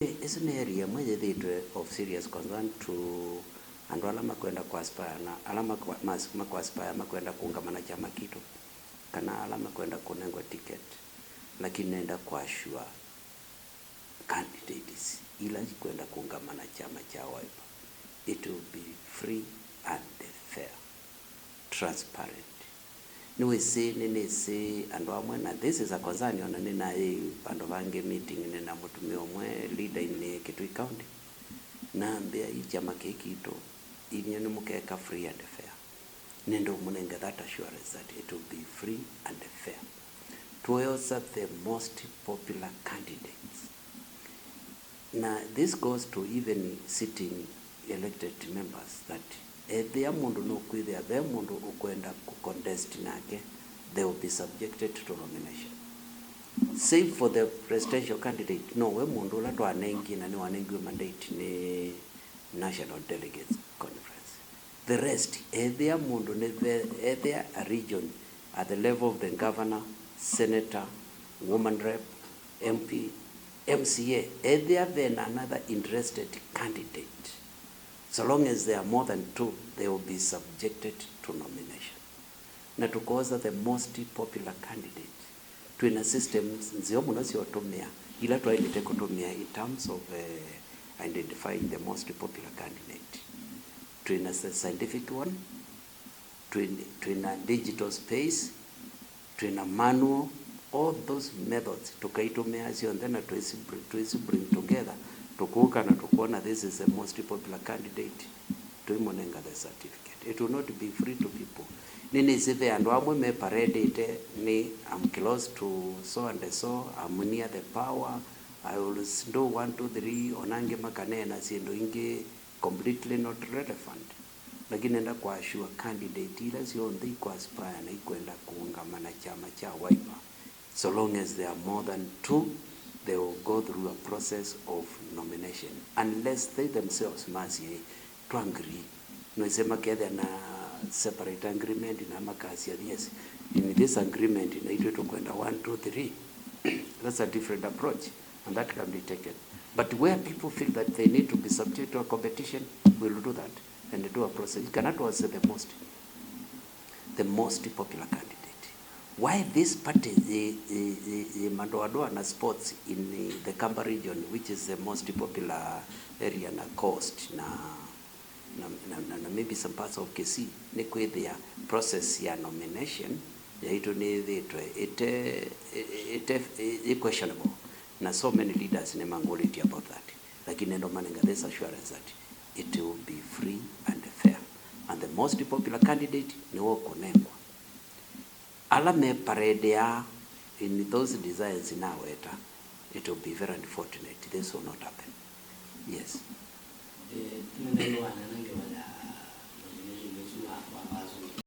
Is an area of serious concern to and alama kwenda kwa aspire na alama kwa aspire makwenda kuungamana chama kitu kana alama kwenda kunengwa ticket lakini nenda kwa sure candidates ila kwenda kuungamana chama cha Wiper. It will be free and fair, transparent. Niwe say and amwena this is a concern on nina pando vange meeting nina mutumio mwe leader in Kitui County na mbea chama kekito ili mukeka free and fair. Nendo munenga that assurance that it will be free and fair. Towards the most popular candidates. Now this goes to even sitting elected members that there mundu no kwithia there mundu ukwenda ku contest nake, they will be subjected to nomination. Save for the presidential candidate, no we mundu la twanengi na ni wanengi mandate ni National Delegates Conference. The rest there mundu there a region at the level of the governor, senator, woman rep, MP, MCA, there then another interested candidate. So long as there are more than two, they will be subjected to nomination. Na tukoza the most popular candidate. Tuina systems nzio munasio tumia ila tuailite kutumia in terms of identifying the most popular candidate. Tuina scientific one, tuina digital space, tuina manual, all those methods tukaitumia sio and then to bring together tukuka na tukuona this is the most popular candidate tuimonenga the certificate. It will not be free to people. Nini sive and amwe me parade ite ni I'm close to so and so, I'm near the power, I will do 1 2 3 onange makane na siendo inge completely not relevant. Lakini enda kwa assure candidate ila sio ndi kwa aspire na ikwenda kuungamana chama cha Wiper. So long as there are more than two, they will go through a process of nomination unless they themselves must to agree. No sema kede na separate agreement na makasi yes. In this agreement in it to kwenda 1 2 3. That's a different approach and that can be taken. But where people feel that they need to be subject to a competition, we'll do that and do a process. You cannot also say the most popular candidate. Why this party, the Mandoadoa na sports in the Kamba region, which is the most popular area na coast na maybe some parts of KC, nekwe their process ya nomination, ya ito ne it questionable. Na so many leaders ne mangoliti about that. Lakini ndo manenga this assurance that it will be free and fair. And the most popular candidate ni woko nengwa. Ala me paredea in those desires in our eta, it will be very unfortunate. This will not happen. Yes.